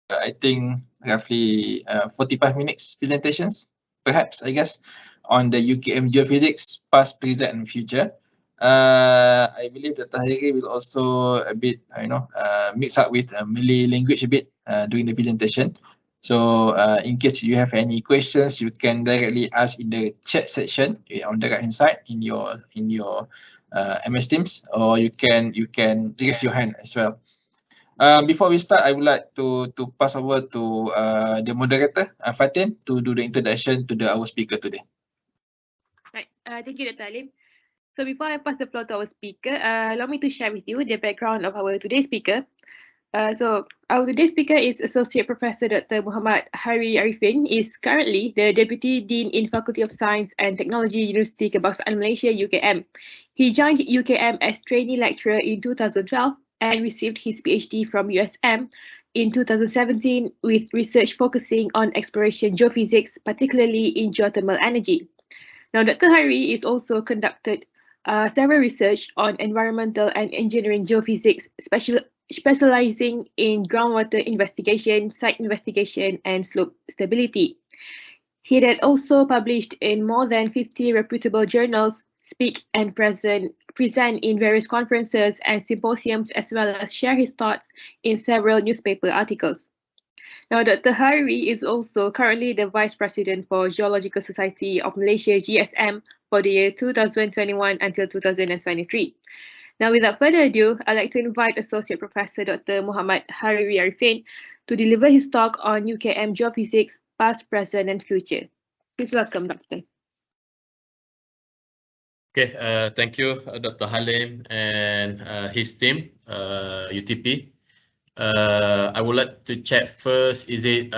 I think roughly 45 minutes presentations, perhaps, I guess, on the UKM Geophysics, past, present, and future. I believe that Tahiri will also a bit, mix up with Malay language a bit during the presentation. So in case you have any questions, you can directly ask in the chat section on the right hand side in your MS Teams, or you can raise your hand as well. Before we start, I would like to pass over to the moderator, Fatin, to do the introduction to our speaker today. Right. Thank you, Dr. Halim. So before I pass the floor to our speaker, allow me to share with you the background of our today's speaker. So our today's speaker is Associate Professor Dr. Muhammad Hari Arifin, is currently the Deputy Dean in Faculty of Science and Technology, University Kebangsaan Malaysia, UKM. He joined UKM as trainee lecturer in 2012 and received his PhD from USM in 2017 with research focusing on exploration geophysics, particularly in geothermal energy. Now, Dr. Hari is also conducted several research on environmental and engineering geophysics, specializing in groundwater investigation, site investigation, and slope stability. He had also published in more than 50 reputable journals, speak and present in various conferences and symposiums, as well as share his thoughts in several newspaper articles. Now, Dr. Hari is also currently the Vice President for Geological Society of Malaysia, GSM, for the year 2021 until 2023. Now, without further ado, I'd like to invite Associate Professor Dr. Muhammad Hari Arifin to deliver his talk on UKM Geophysics, Past, Present, and Future. Please welcome, Doctor. Okay, thank you, Dr. Halim and his team, UTP. I would like to check first, is it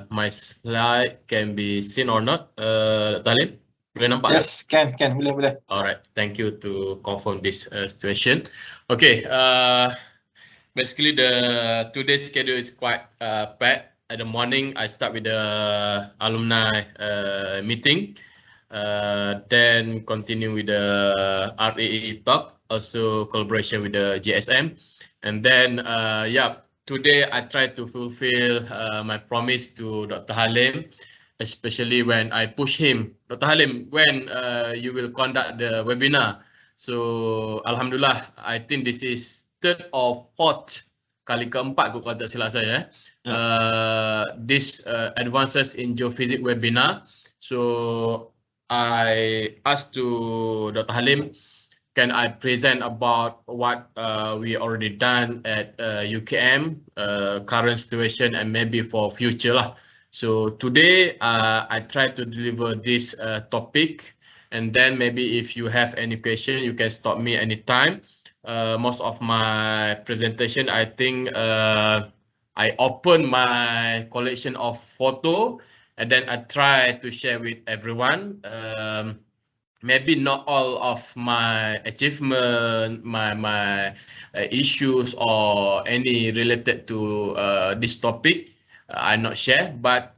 my slide can be seen or not, Dr. Halim? Boleh nampak? Yes, can, boleh. Alright, thank you to confirm this situation. Okay, basically today's schedule is quite packed. At the morning, I start with the alumni meeting, then continue with the RAE talk, also collaboration with the GSM, and then today I try to fulfill my promise to Dr. Halim, especially when I push him, Dr. Halim, when you will conduct the webinar. So Alhamdulillah, I think this is third or fourth kali keempat kalau tak silap saya. This advances in geophysics webinar. So I asked to Dr. Halim, can I present about what we already done at UKM, current situation, and maybe for future lah. So today I try to deliver this topic, and then maybe if you have any question, you can stop me anytime. Most of my presentation, I think I open my collection of photo, and then I try to share with everyone. Maybe not all of my achievement, my issues or any related to this topic, I not share, but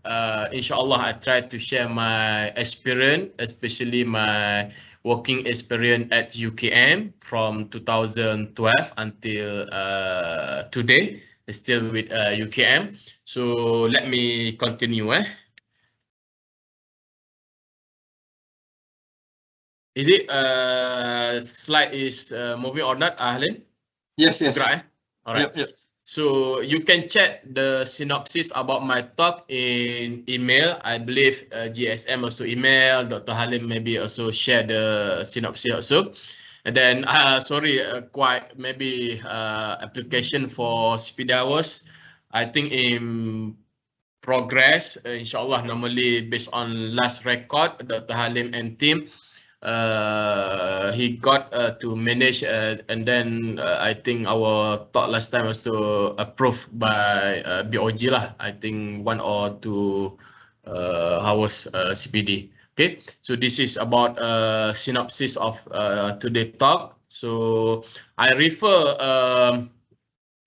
inshallah I try to share my experience, especially my working experience at UKM from 2012 until today, still with UKM. So let me continue. Is it slide is moving or not, Halim? Yes. Right. All right. Yep. So you can check the synopsis about my talk in email. I believe GSM also email, Dr. Halim maybe also share the synopsis also. And then, quite maybe application for speed hours. I think in progress, inshallah, normally based on last record, Dr. Halim and team, he got to manage, and then I think our talk last time was to approved by BOG lah. I think 1 or 2 hours CPD. Okay, so this is about synopsis of today's talk. So I refer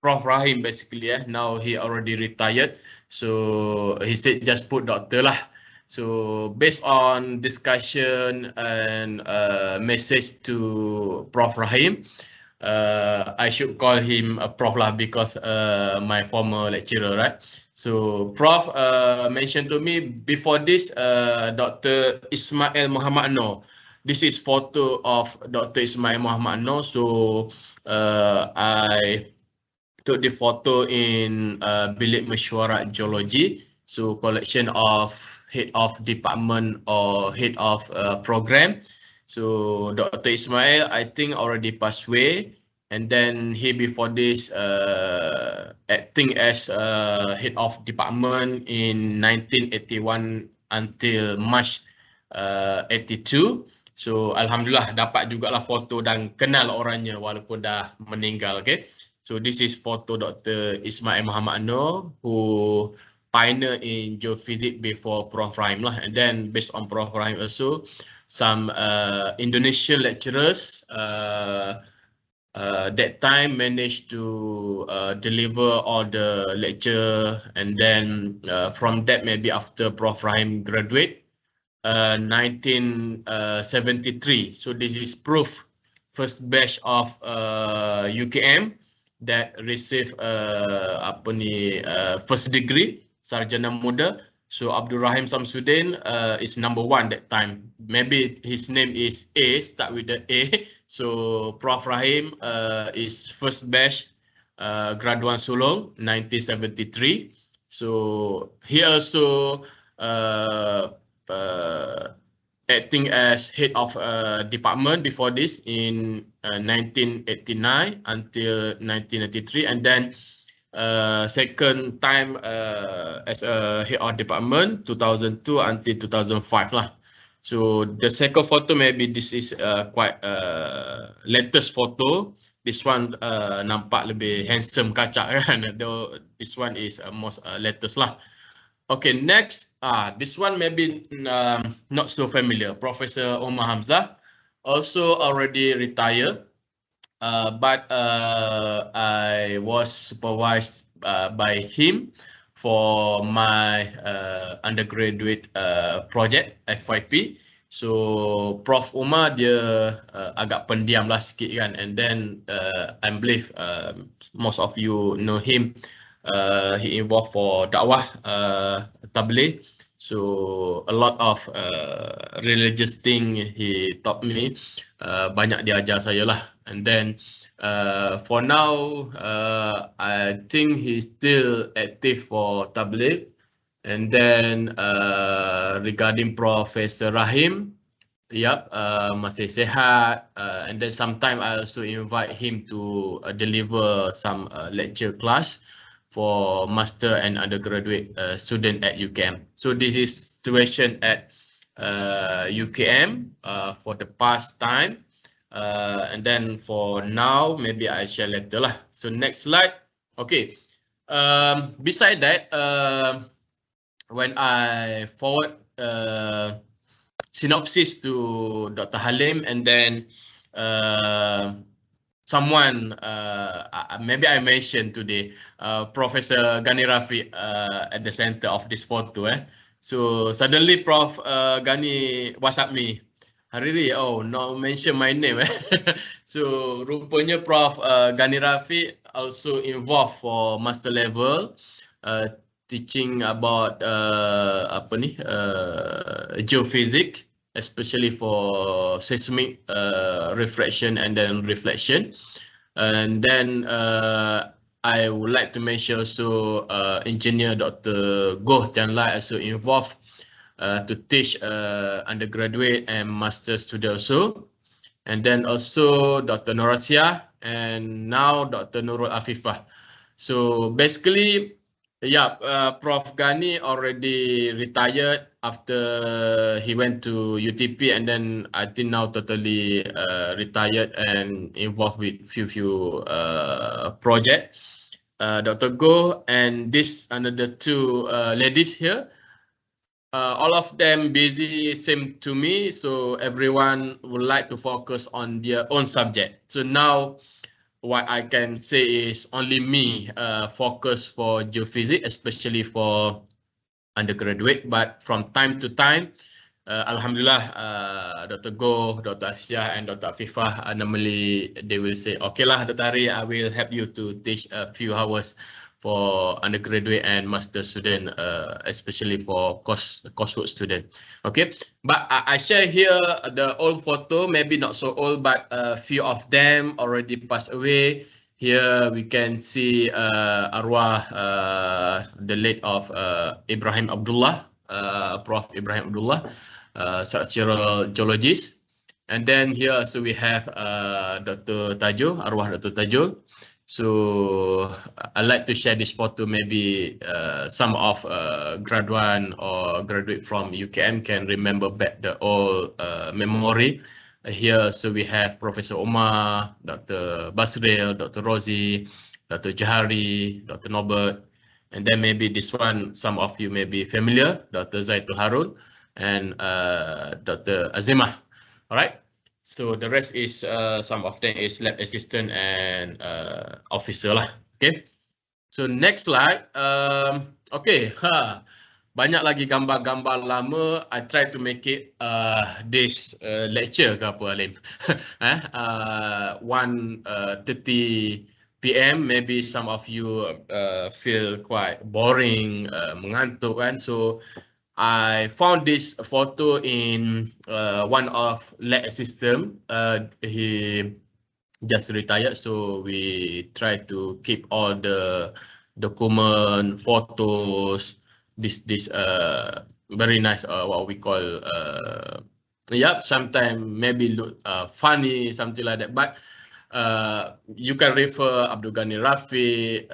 Prof. Rahim basically. Now he already retired, so he said just put doctor lah. So based on discussion and message to Prof. Rahim, I should call him a prof lah because my former lecturer, right? So prof mentioned to me before this, Dr. Ismail Muhammad Noor. This is photo of Dr. Ismail Muhammad Noor. So I took the photo in Bilik Mesyuarat Geologi. So collection of head of department or head of program. So Dr. Ismail, I think already passed away. And then he before this acting as head of department in 1981 until March 82. So Alhamdulillah dapat jugalah foto dan kenal orangnya walaupun dah meninggal. Okay. So this is photo Dr. Ismail Muhammad Noor who pioneer in geophysics before Prof Rahim lah. And then based on Prof Rahim also some Indonesian lecturers that time managed to deliver all the lecture, and then from that maybe after Prof Rahim graduate 1973. So this is proof first batch of UKM that receive first degree sarjana muda. So Abdul Rahim Samsudin is number 1 that time. Maybe his name is A, start with the A. So Prof Rahim is first batch graduan Sulong 1973. So he also acting as head of department before this in 1989 until 1993, and then second time as a head of department 2002 until 2005 lah. So the second photo maybe this is quite latest photo. This one nampak lebih handsome kacak kan. This one is most latest lah. Okay, next, this one maybe not so familiar. Professor Omar Hamzah, also already retired, but I was supervised by him for my undergraduate project FYP. So Prof Omar dia agak pendiam lah sikit kan, and then I believe most of you know him. He involved for dakwah tabligh, so a lot of religious thing he taught me, banyak dia ajar saya lah. And then for now I think he's still active for tabligh. And then regarding Professor Rahim, yep, masih sehat, and then sometime I also invite him to deliver some lecture class for master and undergraduate student at UKM. So this is situation at UKM for the past time, and then for now maybe I share later lah. So next slide. Okay, beside that, when I forward synopsis to Dr. Halim, and then someone, maybe I mentioned today, Professor Gani Rafiq at the center of this photo. So suddenly Prof Gani WhatsApp me, Hariri, oh no mention my name. So rupanya Prof Gani Rafiq also involved for master level, teaching about geophysics, especially for seismic refraction and then reflection. And then I would like to mention also engineer Dr. Goh Tian Lai also involved to teach undergraduate and master student also. And then also Dr. Norasia and now Dr. Nurul Afifah. So basically, yeah, Prof Gani already retired after he went to UTP, and then I think now totally retired and involved with few project. Dr. Goh and this another two ladies here, all of them busy same to me, so everyone would like to focus on their own subject. So now what I can say is only me focus for geophysics, especially for undergraduate, but from time to time Alhamdulillah, Dr. Go, Dr. Asia, and Dr. Afifah, normally they will say, okay lah, Dr. Hari, I will help you to teach a few hours for undergraduate and master student, especially for coursework student. Okay, but I share here the old photo, maybe not so old, but a few of them already passed away. Here we can see arwah the late of Ibrahim Abdullah, Prof. Ibrahim Abdullah, structural geologist. And then here also we have Dr. Tajo, arwah Dr. Tajo. So I like to share this photo. Maybe some of graduate or graduate from UKM can remember back the old memory. Here, so we have Professor Omar, Dr. Basril, Dr. Rosie, Dr. Jahari, Dr. Norbert, and then maybe this one, some of you may be familiar, Dr. Zaitul Harun and Dr. Azimah. All right. So the rest is some of them is lab assistant and officer lah. Okay. So next slide. Okay. Banyak lagi gambar-gambar lama. I try to make it this lecture ke apa Alim. 1:30 PM. Maybe some of you feel quite boring, mengantuk kan. So I found this photo in one of lab assistant. He just retired, so we try to keep all the document, photos. This very nice. What we call sometimes maybe look funny, something like that. But you can refer Abdul Ghani Rafi,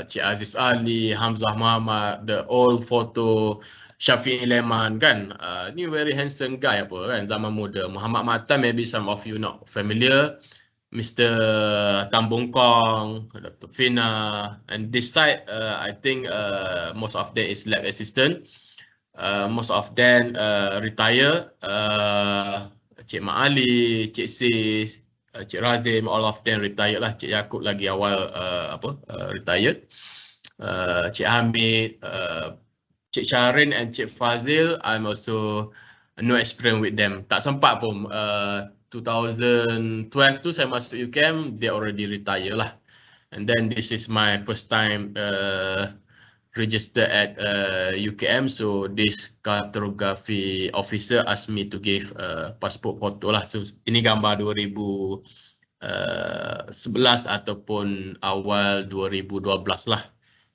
Cik Aziz Ali, Hamzah Muhammad, the old photo. Syafiq Leman kan, ni very handsome guy apa kan, zaman muda. Muhammad Mata, maybe some of you not familiar. Mr. Tambung Kong, Dr. Fina, and this side, I think most of them is lab assistant. Most of them retire. Cik Mak Ali, Cik Sis, Cik Razim, all of them retired lah. Cik Yaakob lagi awal retired. Cik Hamid, Cik Syarin and Cik Fazil, I'm also no experience with them. Tak sempat pun. 2012 tu saya masuk UKM, they already retire lah. And then this is my first time register at UKM. So this cartography officer asked me to give passport photo lah. So ini gambar 2011 ataupun awal 2012 lah.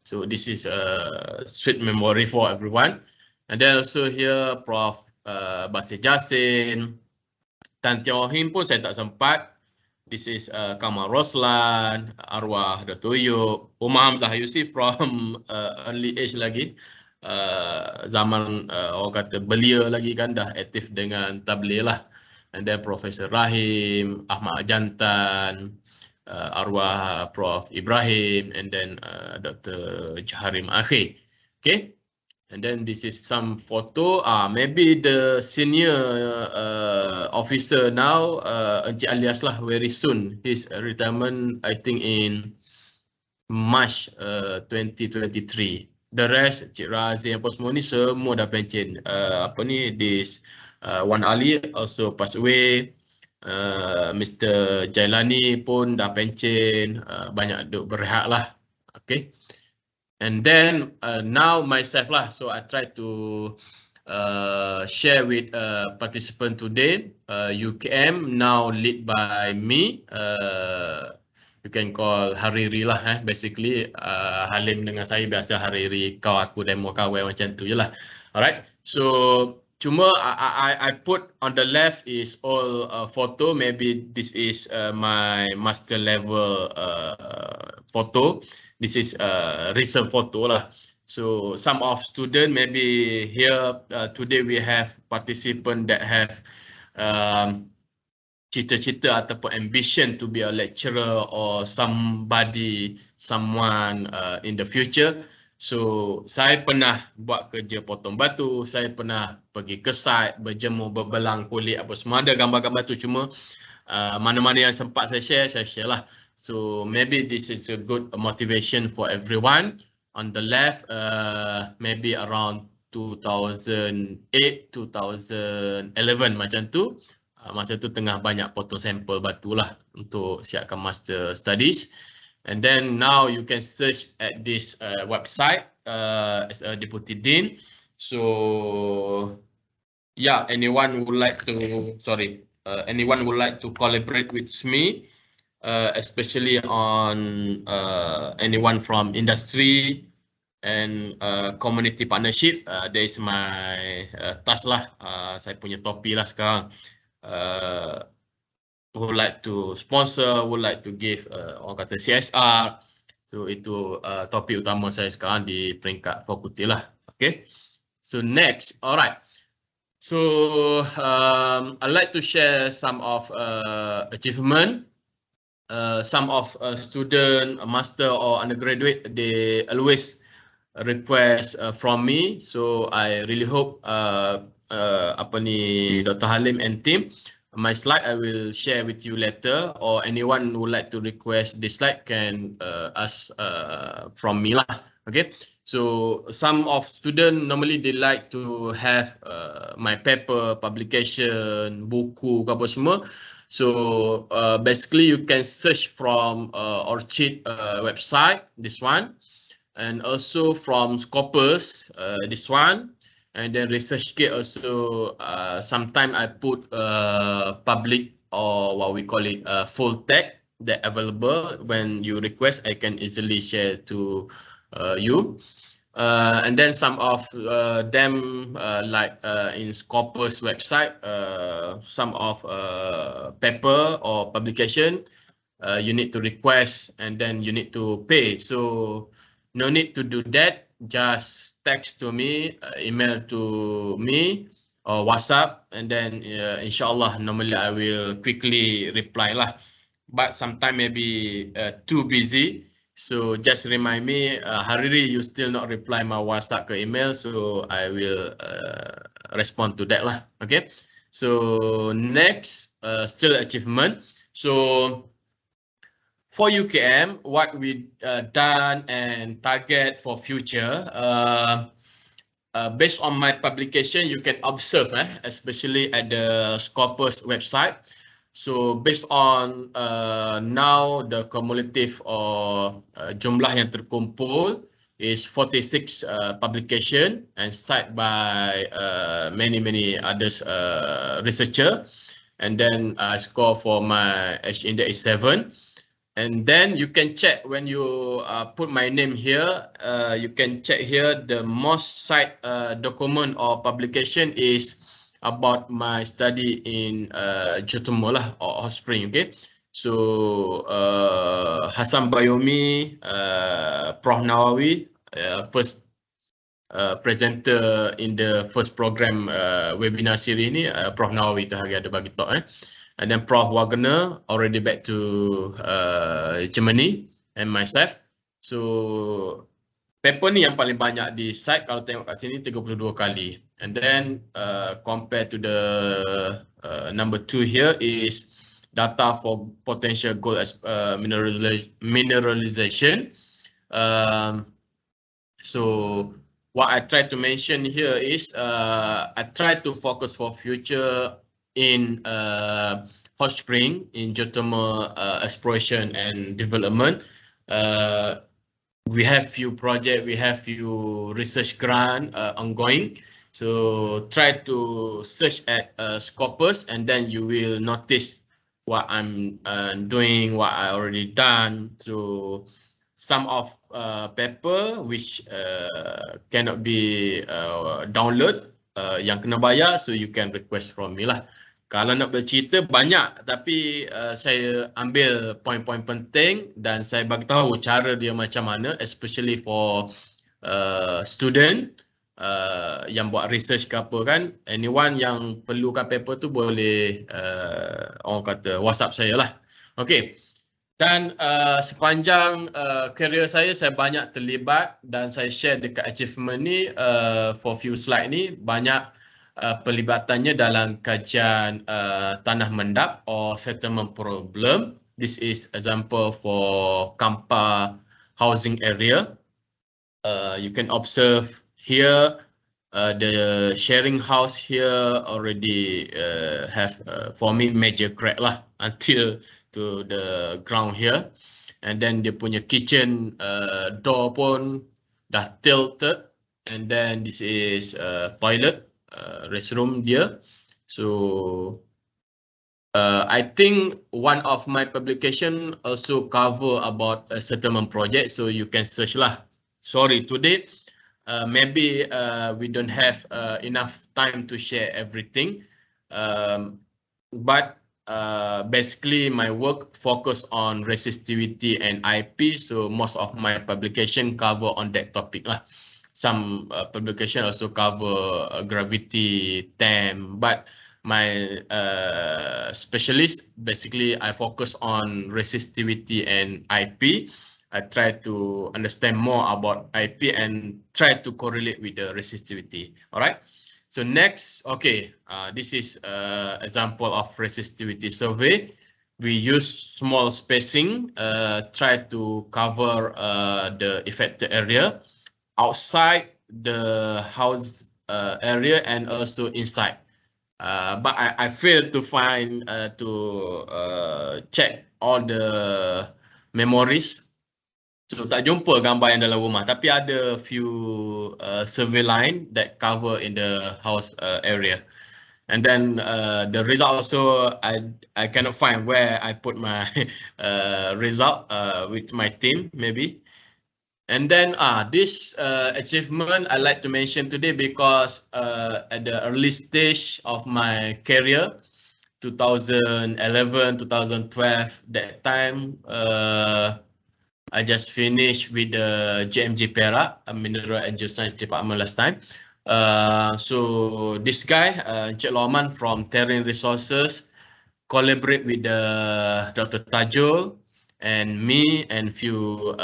So this is a sweet memory for everyone. And then also here Prof. Basir Jasin, Tan Tiohim pun saya tak sempat. This is Kamal Roslan, arwah Dato' Yuk, Umar Hamzah Yusuf from early age lagi. Zaman orang kata belia lagi kan, dah aktif dengan tabligh lah. And then Professor Rahim, Ahmad Jantan, arwah Prof. Ibrahim, and then Dr. Jaharim Akhi. Okay, and then this is some photo. Maybe the senior officer now, Encik Alias lah, very soon. His retirement, I think in March 2023. The rest, Cik Razi apa semua ni semua dah pencen. Apa ni, this Wan Ali also passed away. Mr. Jailani pun dah pencen, banyak duk berehat lah. Okay. And then now myself lah, so I try to share with participant today. UKM now lead by me. You can call Hariri lah. Basically Halim dengan saya biasa Hariri, kau aku demo kawan macam tu je lah. Alright. So cuma I put on the left is all photo. Maybe this is my master level photo. This is recent photo lah. So some of student maybe here today we have participant that have cita-cita ataupun ambition to be a lecturer or someone in the future. So saya pernah buat kerja potong batu, saya pernah pergi ke site, berjemur, berbelang kulit apa semua, ada gambar-gambar tu. Cuma mana-mana yang sempat saya share lah. So maybe this is a good motivation for everyone. On the left, maybe around 2008, 2011 macam tu. Masa tu tengah banyak potong sampel batu lah untuk siapkan master studies. And then now you can search at this website as a deputy dean. So yeah, anyone would like to collaborate with me, especially on anyone from industry and community partnership. There is my task lah. Saya punya topi lah sekarang. Would like to sponsor, would like to give orang kata CSR. So itu topik utama saya sekarang di peringkat fakulti lah. Okay. So next, alright. So I'd like to share some of achievement. Some of student, a master or undergraduate, they always request from me. So I really hope Dr. Halim and team, my slide I will share with you later, or anyone who would like to request this slide can ask from me lah. Okay. So some of students normally they like to have my paper, publication, buku, apa semua. So basically you can search from Orchid website, this one, and also from Scopus, this one, and then ResearchGate also. Sometimes I put public or what we call it full text that available. When you request, I can easily share to you. And then some of them like in Scopus website, some of paper or publication, you need to request and then you need to pay. So no need to do that. Just text to me, email to me, or WhatsApp, and then inshallah normally I will quickly reply lah. But sometimes maybe too busy. So just remind me, Hariri, you still not reply my WhatsApp ke email, so I will respond to that lah. Okay. So next, still achievement. So for UKM, what we done and target for future, based on my publication, you can observe, especially at the Scopus website. So based on now the cumulative or jumlah yang terkumpul is 46 publication and cited by many others researcher, and then I score for my H index is 7. And then you can check when you put my name here, you can check here the most cited document or publication is about my study in geothermal lah, or hot spring. Okay, so Hasan Bayomi, Prof Nawawi, first presenter in the first program webinar series ni, Prof Nawawi tu hari ada bagi talk. And then Prof Wagner already back to Germany, and myself. So paper ni yang paling banyak di site, kalau tengok kat sini 32 kali. And then compared to the number 2 here is data for potential gold mineralization. So what I try to mention here is I try to focus for future in hot spring, in geothermal exploration and development. We have few projects, we have few research grant ongoing. So try to search at Scopus, and then you will notice what I'm doing, what I already done. So some of paper which cannot be download, yang kena bayar, so you can request from me lah. Kalau nak bercerita banyak, tapi saya ambil poin-poin penting dan saya bagi tahu cara dia macam mana, especially for student yang buat research ke apa kan. Anyone yang perlukan paper tu boleh orang kata WhatsApp saya lah. Okay. Dan sepanjang career saya banyak terlibat dan saya share dekat achievement ni, for few slide ni banyak perlibatannya dalam kajian tanah mendap or settlement problem. This is example for Kampa housing area. You can observe here the sharing house here already have for me major crack lah until to the ground here, and then dia punya kitchen door pun dah tilted, and then this is toilet restroom dia. So I think one of my publication also cover about a settlement project, so you can search lah. Sorry, today maybe we don't have enough time to share everything, but basically my work focus on resistivity and IP, so most of my publication cover on that topic lah. Some publication also cover gravity, temp, but my specialist, basically I focus on resistivity and IP. I try to understand more about IP and try to correlate with the resistivity. All right. So next, okay, this is example of resistivity survey. We use small spacing, try to cover the affected area outside the house area and also inside. But I failed to find check all the memories. So tak jumpa gambar yang dalam rumah, tapi ada few survey line that cover in the house area. And then the result also I cannot find where I put my result with my team maybe. And then this achievement I like to mention today because at the early stage of my career, 2011, 2012, that time I just finished with the JMG Perak, Mineral and Geoscience Department last time. So this guy, Encik Loman from Terrain Resources, collaborate with Dr. Tajul and me and few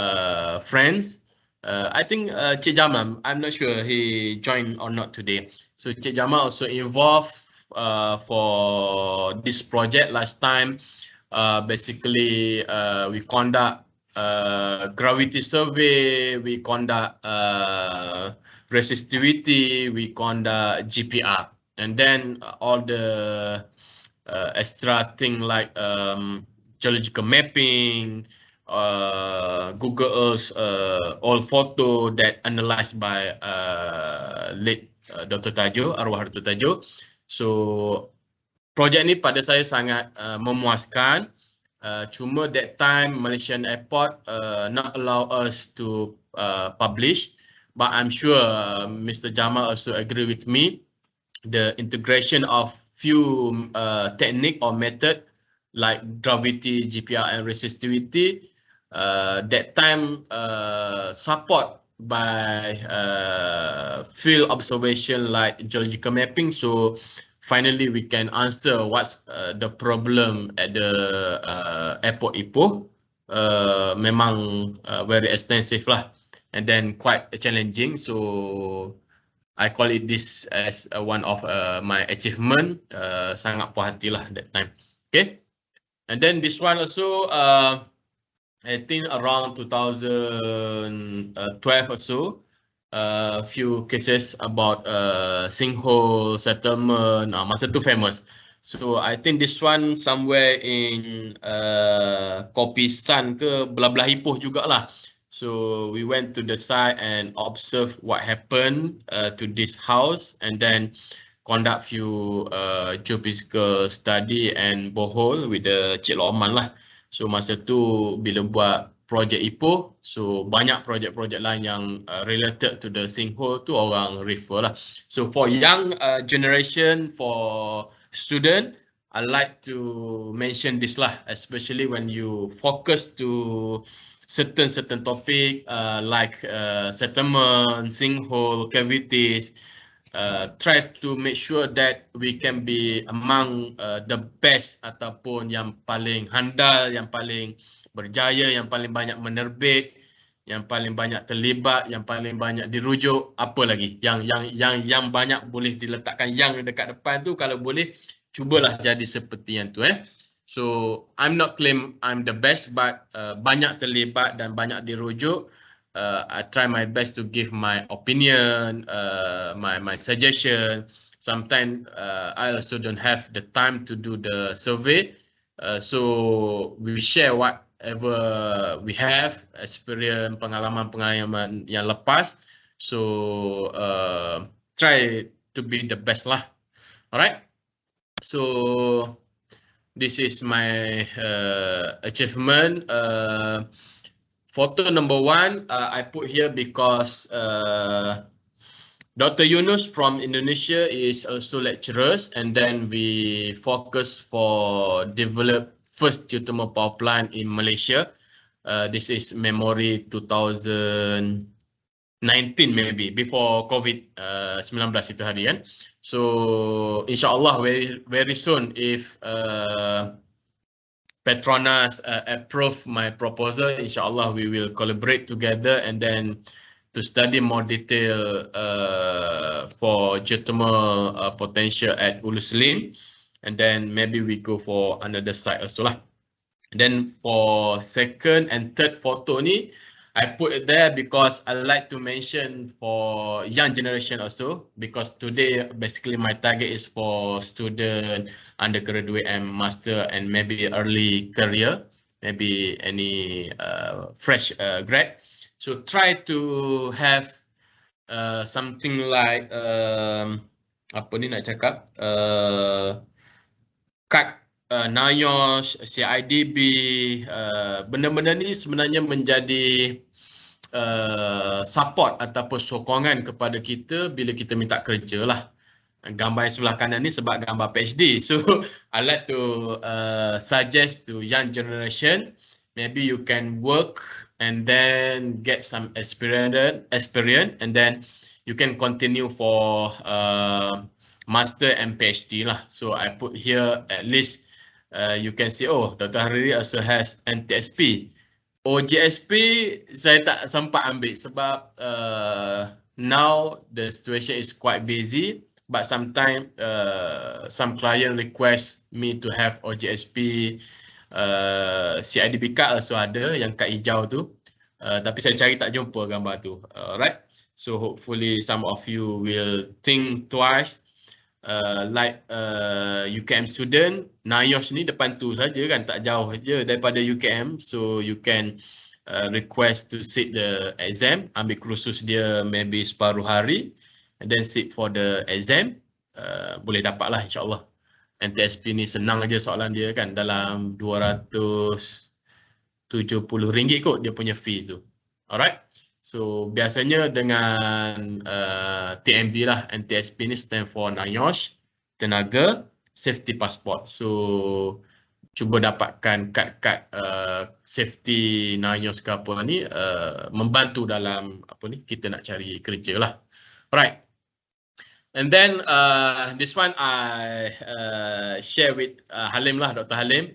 friends. I think Cik Jamal, I'm not sure he joined or not today. So Cik Jamal also involved for this project last time. Basically, we conduct gravity survey, we conduct resistivity, we conduct GPR, and then all the extra thing like geological mapping, Google Earth, all photo that analyzed by late Dr. Tajo, arwah Dr. Tajo. So projek ni pada saya sangat memuaskan. Cuma that time Malaysian Airport not allow us to publish, but I'm sure Mr. Jamal also agree with me. The integration of few technique or method like gravity, GPR and resistivity, that time support by field observation like geological mapping. So finally we can answer what's the problem at the airport Ipoh. Memang very extensive lah, and then quite challenging. So I call it this as one of my achievement. Sangat puas hati lah that time. Okay, and then this one also I think around 2012 or so, few cases about sinkhole settlement, masa tu famous. So I think this one somewhere in Kopisan ke belah-belah Ipoh jugalah. So we went to the site and observe what happened to this house, and then conduct few geophysical study and borehole with the Cik Loman lah. So masa tu bila buat projek Ipoh, so banyak projek-projek lain yang related to the sinkhole tu orang refer lah. So for young generation, for student, I like to mention this lah, especially when you focus to certain topic like settlement, sinkhole, cavities. Try to make sure that we can be among the best ataupun yang paling handal, yang paling berjaya, yang paling banyak menerbit, yang paling banyak terlibat, yang paling banyak dirujuk, apa lagi yang banyak boleh diletakkan yang dekat depan tu, kalau boleh cubalah jadi seperti yang tu So I'm not claim I'm the best, but banyak terlibat dan banyak dirujuk. I try my best to give my opinion, my suggestion. Sometimes I also don't have the time to do the survey. So we share whatever we have, experience, pengalaman-pengalaman yang lepas. So try to be the best lah. Alright. So this is my achievement. Photo number 1 I put here because Dr. Yunus from Indonesia is also lecturers, and then we focus for develop first geothermal power plant in Malaysia. This is memory 2019 maybe, before COVID-19 itu hari kan. So insyaAllah very soon if Petronas approve my proposal, insyaAllah we will collaborate together and then to study more detail for geothermal potential at Ulu Selim, and then maybe we go for another site also lah. And then for second and third photo ni, I put it there because I like to mention for young generation also, because today basically my target is for student, undergraduate and master, and maybe early career, maybe any fresh grad. So try to have something like apa ni nak cakap, kad NIOSH, CIDB, benda-benda ni sebenarnya menjadi support ataupun sokongan kepada kita bila kita minta kerja lah. Gambar yang sebelah kanan ni sebab gambar PhD. So I like to suggest to young generation, maybe you can work and then get some experience and then you can continue for master and PhD lah. So I put here at least you can see, oh, Dr. Hariri also has NTSP. OJSP saya tak sempat ambil sebab now the situation is quite busy, but sometimes some client request me to have OJSP, CIDB card also ada yang kad hijau tu, tapi saya cari tak jumpa gambar tu. Alright, so hopefully some of you will think twice. Like UKM student, NIOSH ni depan tu saja kan, tak jauh je daripada UKM, so you can request to sit the exam, ambil kursus dia maybe separuh hari and then sit for the exam, boleh dapat lah insyaAllah. NTSP ni senang aja soalan dia kan, dalam RM270 kot dia punya fee tu. Alright, so biasanya dengan TMB lah, NTSP ni stand for NIOSH, Tenaga Safety Passport. So cuba dapatkan kad-kad safety NIOSH ke apa ni, membantu dalam apa ni, kita nak cari kerja lah. Alright. And then this one I share with Halim lah, Dr. Halim.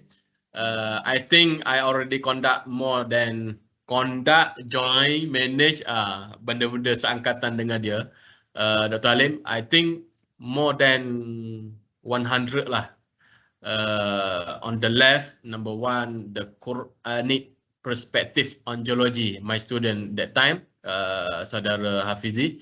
I think I already conduct more than join, manage, benda-benda seangkatan dengan dia. Dr. Halim, I think more than 100 lah. On the left, number 1, the Quranic perspective on geology, my student that time, saudara Hifzi.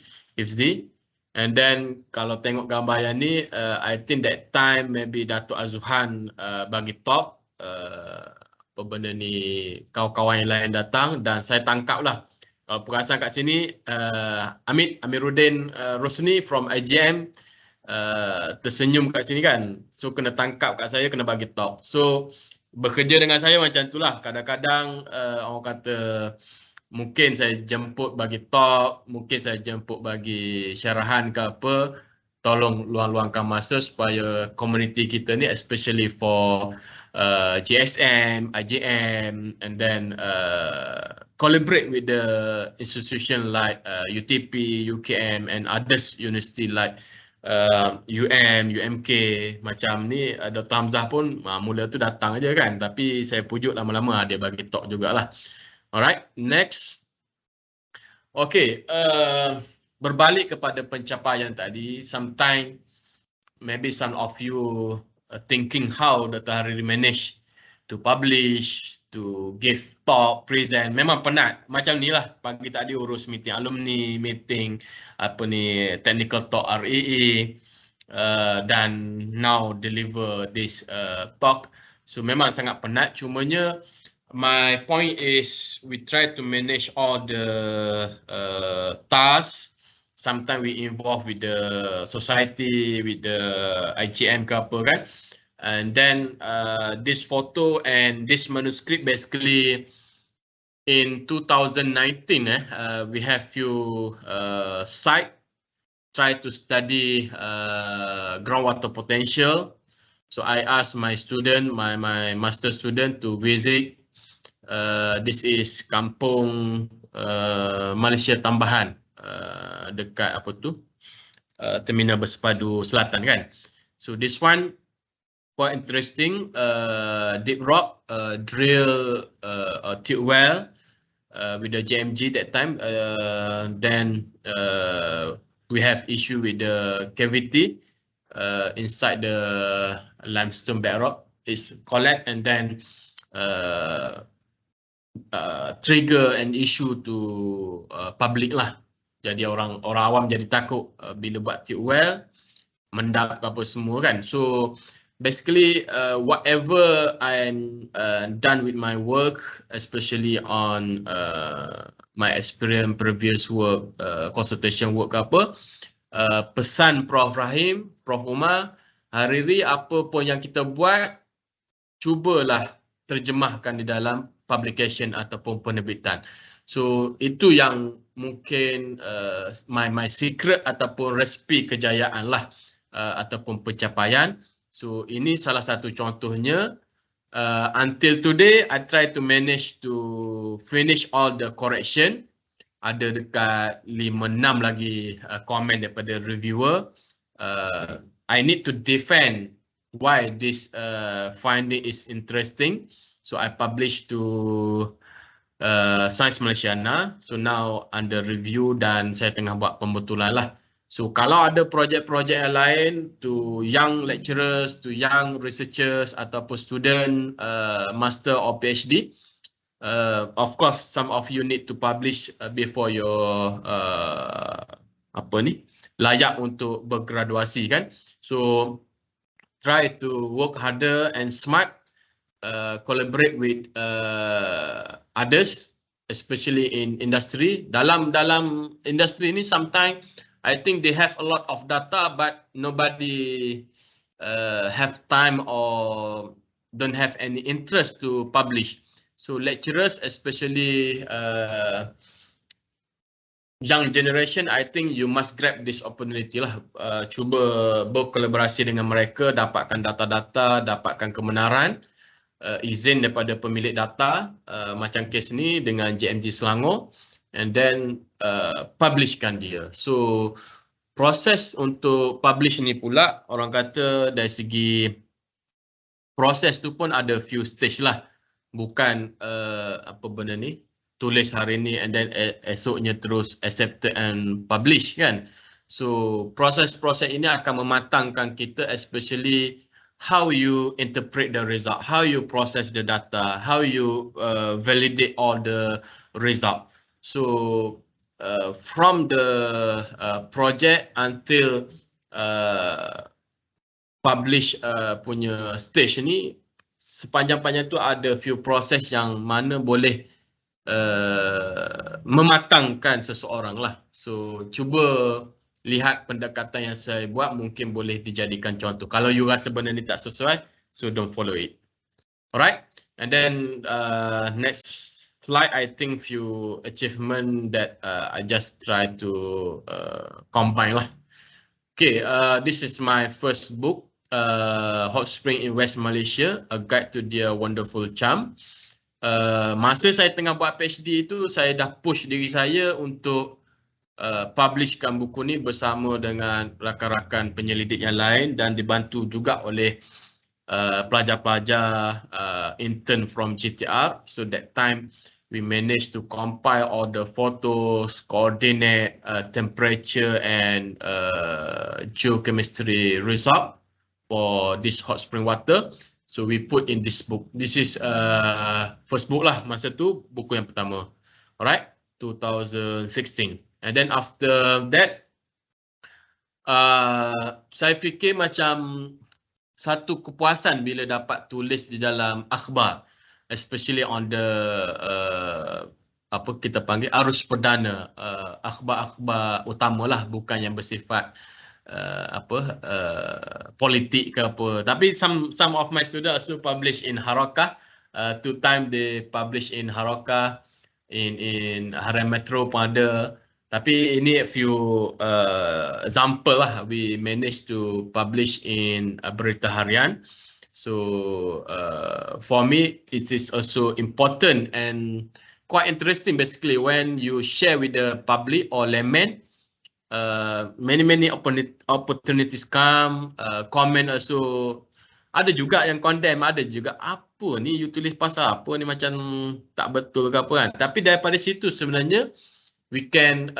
And then kalau tengok gambar yang ni, I think that time maybe Datuk Azuhan bagi top, apa benda ni, kawan-kawan yang lain datang dan saya tangkap lah. Kalau perasan kat sini, Amiruddin Rosni from IGM tersenyum kat sini kan. So kena tangkap kat saya, kena bagi top. So bekerja dengan saya macam tu lah. Kadang-kadang orang kata mungkin saya jemput bagi talk, mungkin saya jemput bagi syarahan ke apa, tolong luangkan masa supaya community kita ni, especially for GSM, IJM, and then collaborate with the institution like UTP, UKM and others university like UMK macam ni. Dr. Hamzah pun mula tu datang aja kan, tapi saya pujuk lama-lama dia bagi talk jugalah. Alright, next. Okay, berbalik kepada pencapaian tadi, sometimes maybe some of you thinking how Dr. Hariri manage to publish, to give talk, present. Memang penat. Macam ni lah. Pagi tadi urus meeting alumni, meeting technical talk REE, dan now deliver this talk. So memang sangat penat. Cumanya my point is we try to manage all the tasks. Sometimes we involve with the society, with the IGM ke apa kan. And then this photo and this manuscript basically in 2019 we have few site try to study groundwater potential. So I asked my student, my master student to visit. This is kampung Malaysia Tambahan dekat apa tu Terminal Bersepadu Selatan kan. So this one quite interesting. Deep rock drill a tube well with the JMG that time. Then we have issue with the cavity inside the limestone bedrock is collect and then trigger an issue to public lah. Jadi orang awam jadi takut bila buat tube well, mendap apa semua kan. So basically whatever I'm done with my work, especially on my experience previous work, consultation work apa, pesan Prof Rahim, Prof Umar, hari ini apa pun yang kita buat, cubalah terjemahkan di dalam publication ataupun penerbitan. So itu yang mungkin my secret ataupun resipi kejayaan lah ataupun pencapaian. So ini salah satu contohnya. Until today I try to manage to finish all the correction. Ada dekat 5-6 lagi komen daripada reviewer. I need to defend why this finding is interesting. So I published to Science Malaysiana. So now under review dan saya tengah buat pembetulan lah. So kalau ada projek-projek yang lain to young lecturers, to young researchers ataupun student master or PhD, of course some of you need to publish before your layak untuk bergraduasi kan. So try to work harder and smart, collaborate with others, especially in industry. Dalam industri ni sometimes I think they have a lot of data but nobody have time or don't have any interest to publish. So lecturers, especially young generation, I think you must grab this opportunity lah. Cuba berkolaborasi dengan mereka, dapatkan data-data, dapatkan kebenaran, izin daripada pemilik data, macam kes ni dengan JMG Selangor, and then publishkan dia. So proses untuk publish ni pula, orang kata dari segi proses tu pun ada few stage lah. Bukan apa benda ni, tulis hari ni and then esoknya terus accepted and publish kan. So proses-proses ini akan mematangkan kita, especially how you interpret the result, how you process the data, how you validate all the result. So from the project until publish punya stage ni, sepanjang-panjang tu ada few proses yang mana boleh mematangkan seseorang lah. So cuba lihat pendekatan yang saya buat, mungkin boleh dijadikan contoh. Kalau you rasa benda ni tak sesuai, so don't follow it. Alright, and then next slide, I think few achievement that I just try to combine lah. Okay, this is my first book, Hot Spring in West Malaysia, A Guide to Their Wonderful Charm. Masa saya tengah buat PhD itu, saya dah push diri saya untuk publishkan buku ni bersama dengan rakan-rakan penyelidik yang lain dan dibantu juga oleh pelajar-pelajar intern from GTR. So that time we managed to compile all the photos, coordinate temperature and geochemistry result for this hot spring water. So we put in this book. This is first book lah masa tu, buku yang pertama. Alright, 2016. And then after that, saya fikir macam satu kepuasan bila dapat tulis di dalam akhbar, especially on the apa kita panggil arus perdana, akhbar-akhbar utamalah, bukan yang bersifat politik ke apa. Tapi some of my students also publish in Harakah. 2 times they publish in Harakah, in Harian Metro pun ada. Tapi ini a few example lah. We managed to publish in Berita Harian. So for me, it is also important and quite interesting basically when you share with the public or layman. Many opportunities come, comment also. Ada juga yang condemn, ada juga apa ni you tulis pasal apa ni, macam tak betul ke apa kan. Tapi daripada situ sebenarnya we can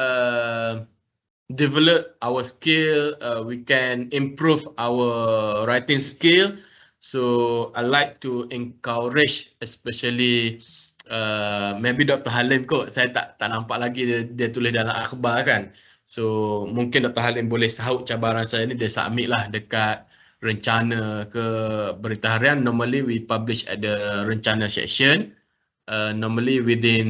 develop our skill, we can improve our writing skill. So I like to encourage, especially maybe Dr. Halim kot, saya tak nampak lagi dia tulis dalam akhbar kan. So mungkin Dr. Halim boleh sahut cabaran saya ni, dia submit lah dekat rencana ke Berita Harian. Normally we publish at the rencana section. Normally within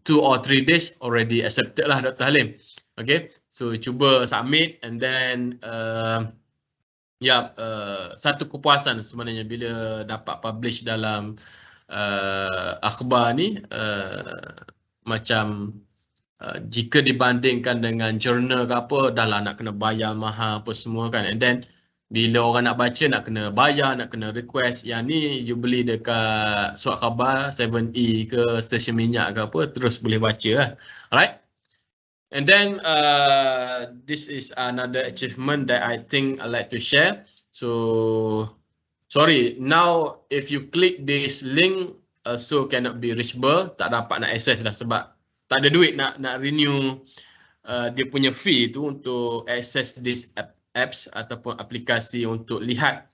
2 or 3 days already accepted lah Dr. Halim. Okay, so cuba submit and then satu kepuasan sebenarnya bila dapat publish dalam akhbar ni, macam jika dibandingkan dengan jurnal ke apa, dah lah nak kena bayar mahal apa semua kan. And then bila orang nak baca nak kena bayar, nak kena request. Yang ni you beli dekat surat khabar 7E ke stesen minyak ke apa, terus boleh baca lah. Alright. And then this is another achievement that I think I like to share. So sorry, now if you click this link also cannot be reachable, tak dapat nak access dah sebab tak ada duit nak renew dia punya fee tu untuk access this apps ataupun aplikasi untuk lihat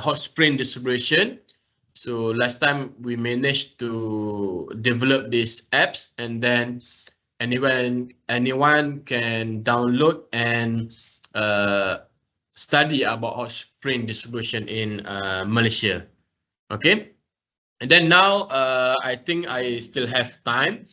hot spring distribution. So last time we managed to develop these apps and then anyone can download and study about hot spring distribution in Malaysia. Okay, and then now I think I still have time.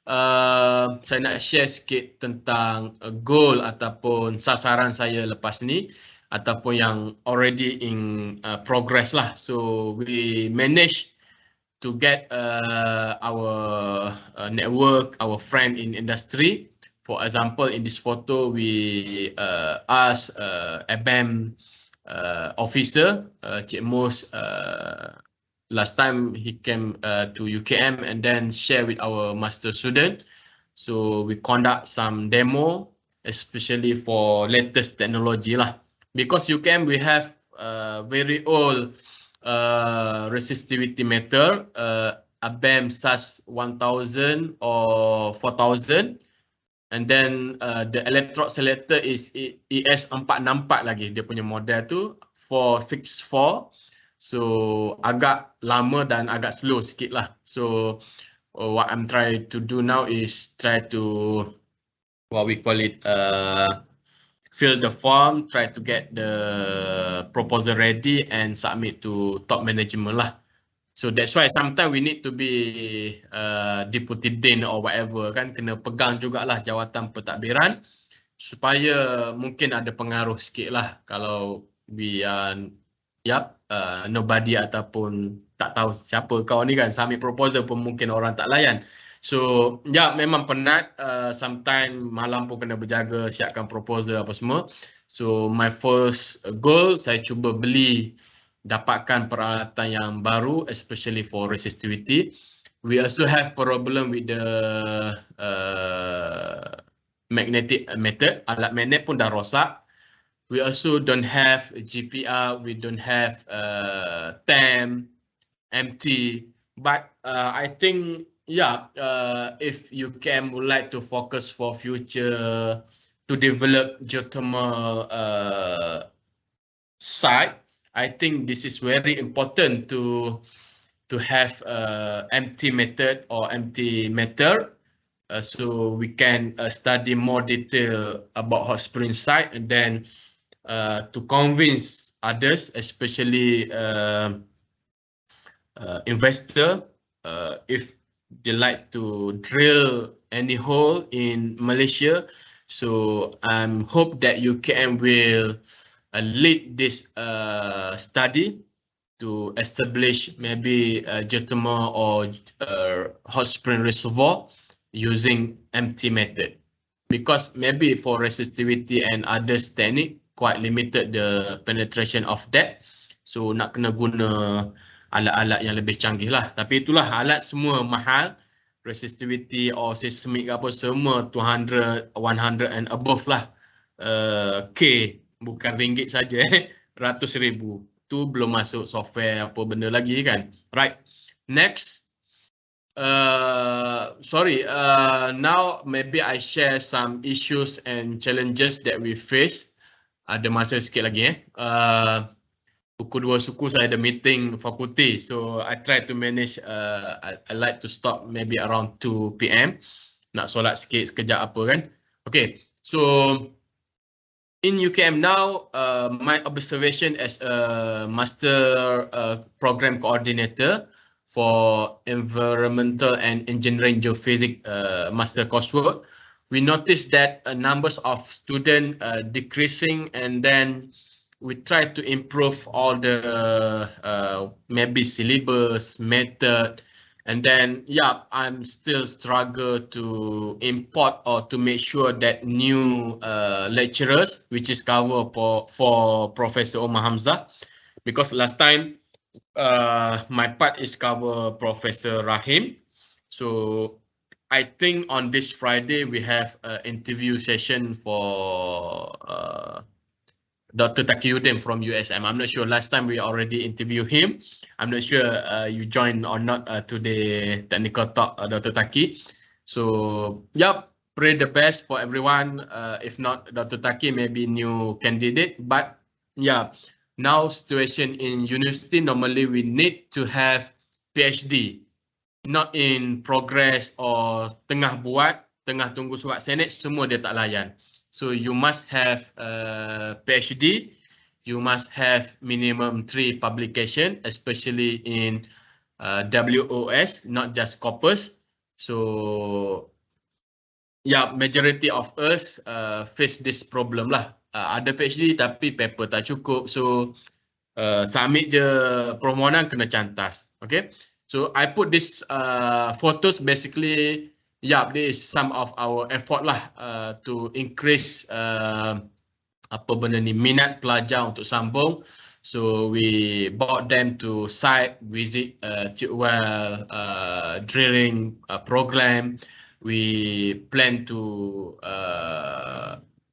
Saya nak share sikit tentang goal ataupun sasaran saya lepas ni, ataupun yang already in progress lah. So we managed to get our network, our friend in industry. For example, in this photo we ask ABM officer, Cik Mus, last time he came to UKM and then share with our master student. So we conduct some demo, especially for latest technology lah. Because UKM we have very old resistivity meter, ABM SAS 1000 or 4000. And then the electrode selector is ES464 lagi, dia punya model tu 464. So agak lama dan agak slow sikit lah. So what I'm trying to do now is try to what we call it fill the form, try to get the proposal ready and submit to top management lah. So that's why sometimes we need to be deputy dean or whatever kan, kena pegang jugalah jawatan pentadbiran supaya mungkin ada pengaruh sikit lah. Kalau we nobody ataupun tak tahu siapa kau ni kan, submit proposal pun mungkin orang tak layan. So memang penat, sometimes malam pun kena berjaga siapkan proposal apa semua. So my first goal, saya cuba dapatkan peralatan yang baru, especially for resistivity. We also have problem with the magnetic method, alat magnet pun dah rosak. We also don't have GPR, we don't have TEM, MT, but I think if UKM would like to focus for future to develop geothermal site, I think this is very important to have empty method or empty method, so we can study more detail about hot spring site, and then to convince others, especially investor, if they like to drill any hole in Malaysia. So I'm hope that UKM will lead this study to establish maybe a geothermal or hot spring reservoir using empty method, because maybe for resistivity and others technique quite limited the penetration of that. So nak kena guna alat-alat yang lebih canggih lah. Tapi itulah, alat semua mahal, resistivity or seismic apa semua 200, 100 and above lah. K, bukan ringgit saja, ratus ribu. Tu belum masuk software apa benda lagi kan. Right, next. Now maybe I share some issues and challenges that we face. Ada masa sikit lagi pukul 2 suku saya ada meeting fakulti, so I try to manage. I like to stop maybe around 2 PM. Nak solat sikit sekejap apa kan. Okay, so in UKM now, my observation as a master program coordinator for environmental and engineering geophysics master coursework, we noticed that numbers of students decreasing, and then we try to improve all the maybe syllabus, method, and then I'm still struggle to import or to make sure that new lecturers, which is cover for Professor Omar Hamzah, because last time my part is cover Professor Rahim. So I think on this Friday we have an interview session for Dr. Taqiyuddin from USM. I'm not sure, last time we already interviewed him. I'm not sure you joined or not to the technical talk, Dr. Taqi. So pray the best for everyone. If not Dr. Taqi, maybe new candidate. But now situation in university, normally we need to have PhD, not in progress or tengah buat, tengah tunggu surat Senate, semua dia tak layan. So you must have PhD, you must have minimum 3 publication, especially in WOS, not just Corpus. So majority of us face this problem lah. Ada PhD tapi paper tak cukup, so submit je permohonan kena cantas. Okay, so I put this photos basically. This is some of our effort lah to increase minat pelajar untuk sambung. So we brought them to site, visit tube well drilling program. We plan to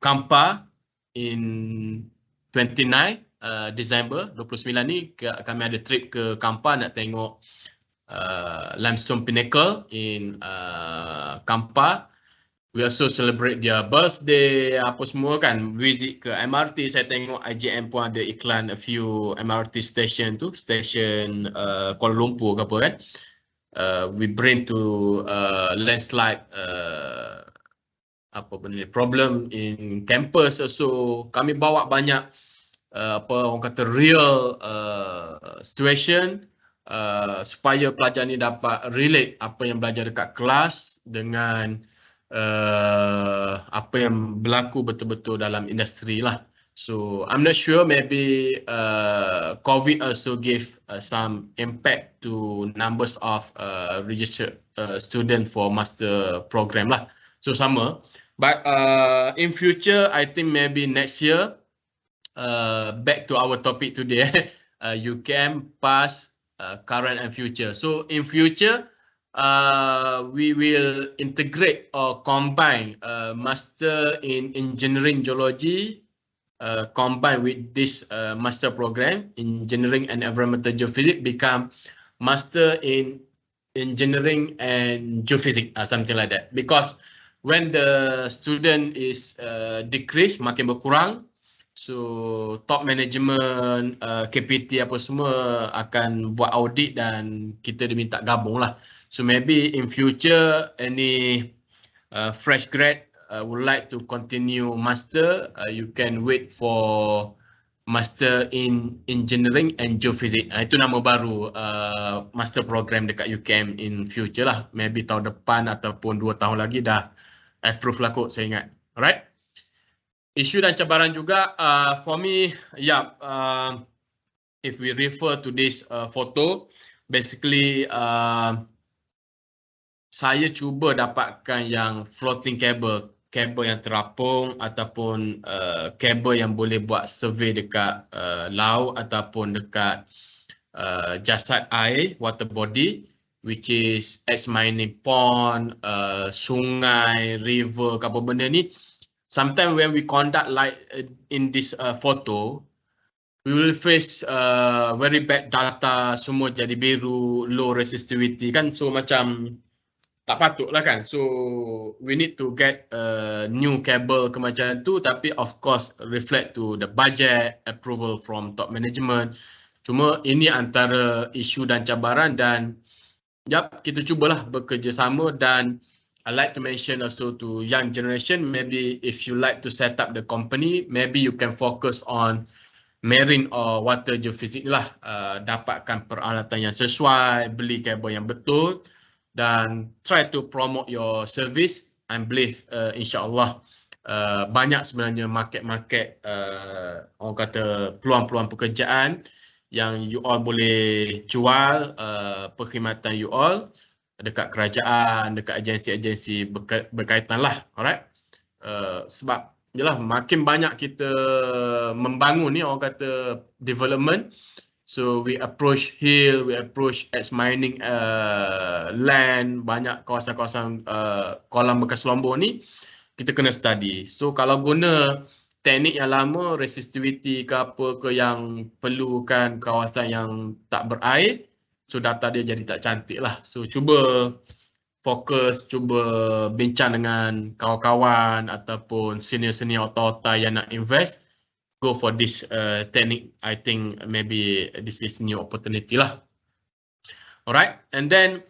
Kampa in 29 December 29 ni kami ada trip ke Kampa nak tengok limestone pinnacle in Kampa. We also celebrate their birthday, apa semua kan, visit ke MRT. Saya tengok IJM pun ada iklan a few MRT station tu, station Kuala Lumpur ke apa kan. We bring to landslide problem in campus. So kami bawa banyak orang kata real situation supaya pelajar ni dapat relate apa yang belajar dekat kelas dengan apa yang berlaku betul-betul dalam industri lah. So I'm not sure, maybe COVID also give some impact to numbers of registered student for master program lah. So sama, but in future I think maybe next year, back to our topic today, UKM past, current and future. So in future, we will integrate or combine master in engineering geology, combined with this master program, engineering and environmental geophysics, become master in engineering and geophysics, something like that. Because when the student is decreased, makin berkurang, So top management, KPT apa semua akan buat audit dan kita diminta gabung lah. So maybe in future any fresh grad would like to continue master, you can wait for Master in Engineering and Geophysics. Itu nama baru master program dekat UKM in future lah. Maybe tahun depan ataupun 2 tahun lagi dah approve lah kot, saya ingat. Alright. Isu dan cabaran juga for me, yeah, if we refer to this photo, basically saya cuba dapatkan yang floating cable, kabel yang terapung ataupun kabel yang boleh buat survey dekat laut ataupun dekat jasad air, water body, which is ex mining pond, sungai, river, apa benda ni. Sometimes when we conduct like in this photo, we will face very bad data, semua jadi biru, low resistivity kan, so macam tak patut lah kan. So we need to get new cable ke macam tu, tapi of course reflect to the budget, approval from top management. Cuma ini antara isu dan cabaran dan kita cubalah bekerjasama. Dan I like to mention also to young generation, maybe if you like to set up the company, maybe you can focus on marine or water geophysics lah. Dapatkan peralatan yang sesuai, beli kabel yang betul dan try to promote your service. I believe insyaAllah banyak sebenarnya market-market orang kata peluang-peluang pekerjaan yang you all boleh jual perkhidmatan you all dekat kerajaan, dekat agensi-agensi berkaitan lah. Alright. Sebab yalah, makin banyak kita membangun ni orang kata development. So we approach hill, we approach ex mining land, banyak kawasan-kawasan kolam bekas lombok ni kita kena study. So kalau guna teknik yang lama, resistivity ke apa ke yang perlukan kawasan yang tak berair, so data dia jadi tak cantik lah. So cuba fokus, cuba bincang dengan kawan-kawan ataupun senior-senior otak-otak yang nak invest, go for this technique. I think maybe this is new opportunity lah. Alright, and then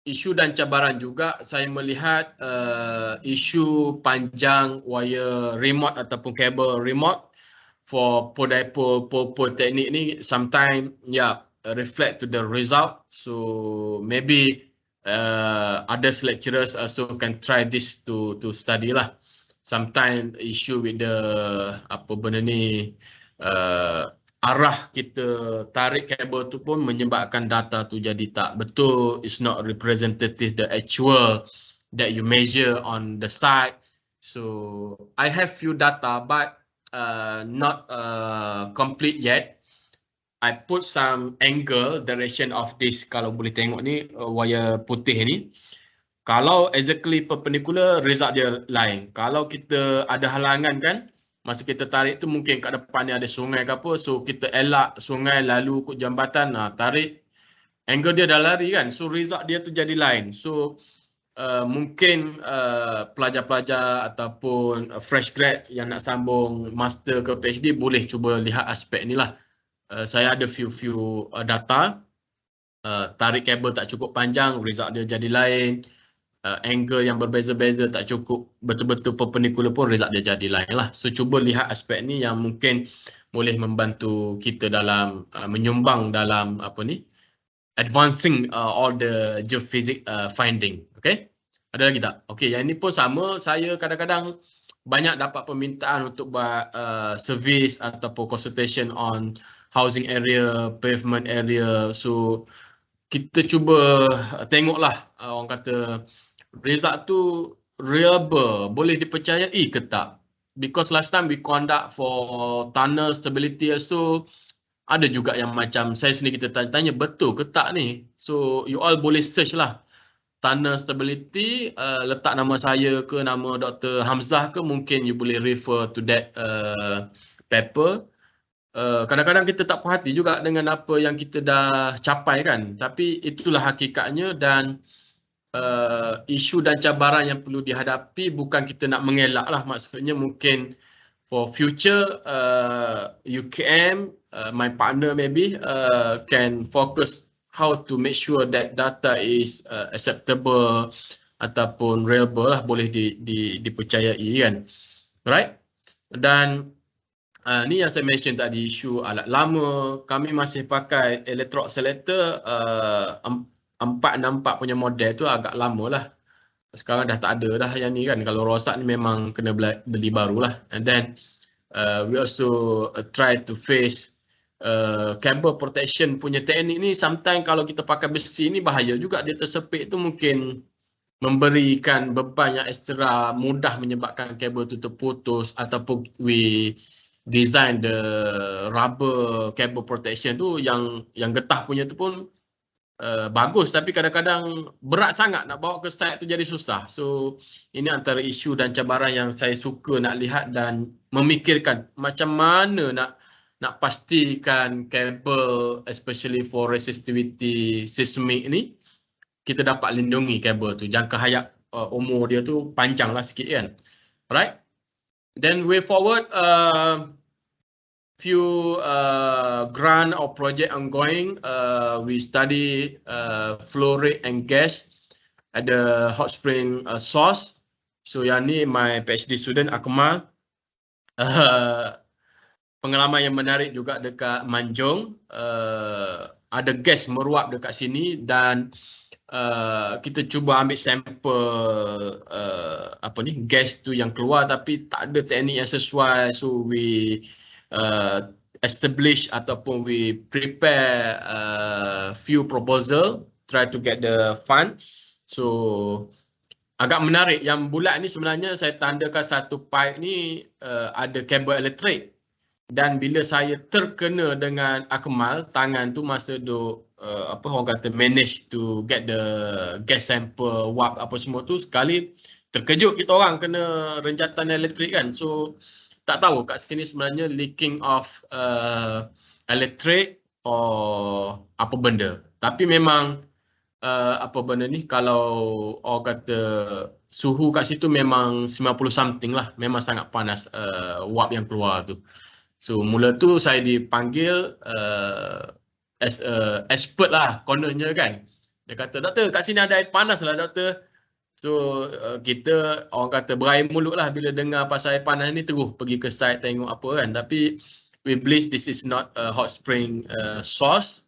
isu dan cabaran juga saya melihat isu panjang wire remote ataupun kabel remote for pole teknik ni sometimes reflect to the result. So maybe other lecturers also can try this to study lah. Sometimes issue with the apa benda ni arah kita tarik kabel tu pun menyebabkan data tu jadi tak betul. It's not representative the actual that you measure on the site. So I have few data but not complete yet. I put some angle direction of this. Kalau boleh tengok ni wire putih ni, kalau exactly perpendicular, result dia lain. Kalau kita ada halangan kan, masa kita tarik tu mungkin kat depan ni ada sungai ke apa, so kita elak sungai lalu ikut jambatan, tarik, angle dia dah lari kan, so result dia tu jadi lain. So mungkin pelajar-pelajar ataupun fresh grad yang nak sambung master ke PhD boleh cuba lihat aspek ni lah. Saya ada few data, tarik kabel tak cukup panjang, result dia jadi lain. Angle yang berbeza-beza tak cukup betul-betul perpendicular pun result dia jadi lain lah. So cuba lihat aspek ni yang mungkin boleh membantu kita dalam menyumbang dalam apa ni, advancing all the geophysics finding. Okay, ada lagi tak? Okay, yang ini pun sama. Saya kadang-kadang banyak dapat permintaan untuk buat service ataupun consultation on housing area, pavement area. So kita cuba tengoklah orang kata result tu reliable, boleh dipercayai ke tak. Because last time we conduct for tunnel stability also, ada juga yang macam saya sendiri kita tanya betul ke tak ni. So you all boleh search lah tunnel stability, letak nama saya ke nama Dr. Hamzah ke, mungkin you boleh refer to that paper. Kadang-kadang kita tak puas hati juga dengan apa yang kita dah capai kan, tapi itulah hakikatnya. Dan isu dan cabaran yang perlu dihadapi bukan kita nak mengelak lah, maksudnya mungkin for future UKM, my partner maybe can focus how to make sure that data is acceptable ataupun reliable lah, boleh dipercayai kan, right? Dan ni yang saya mention tadi, isu alat lama, kami masih pakai electrode selector 464 punya model tu agak lama lah. Sekarang dah tak ada dah yang ni kan, kalau rosak ni memang kena beli baru lah. And then we also try to face cable protection punya teknik ni. Sometimes kalau kita pakai besi ni bahaya juga, dia tersepit tu mungkin memberikan beban yang ekstra, mudah menyebabkan kabel tu terputus, ataupun we design the rubber cable protection tu yang getah punya tu pun bagus, tapi kadang-kadang berat sangat nak bawa ke site tu, jadi susah. So ini antara isu dan cabaran yang saya suka nak lihat dan memikirkan macam mana nak pastikan kabel, especially for resistivity seismic ni, kita dapat lindungi kabel tu, jangka hayat umur dia tu panjang lah sikit kan, right? Then way forward, few grant or project ongoing. We study flow rate and gas at the hot spring source. So yang ni my PhD student Akmal. Pengalaman yang menarik juga dekat Manjung. Ada gas meruap dekat sini dan kita cuba ambil sampel gas tu yang keluar, tapi tak ada teknik yang sesuai. So we establish ataupun we prepare few proposal, try to get the fund. So agak menarik, yang bulat ni sebenarnya saya tandakan satu pipe ni ada kabel elektrik, dan bila saya terkena dengan Akmal, tangan tu masa duk orang kata manage to get the gas sample, wap apa semua tu, sekali terkejut kita orang kena renjatan elektrik kan. So tak tahu kat sini sebenarnya leaking of elektrik or apa benda. Tapi memang apa benda ni, kalau orang kata suhu kat situ memang 90 something lah. Memang sangat panas wap yang keluar tu. So mula tu saya dipanggil as expert lah kononnya kan. Dia kata, doktor kat sini ada air panas lah doktor. So kita orang kata berair mulut lah bila dengar pasal air panas ni, terus pergi ke site tengok apa kan. Tapi we believe this is not a hot spring source,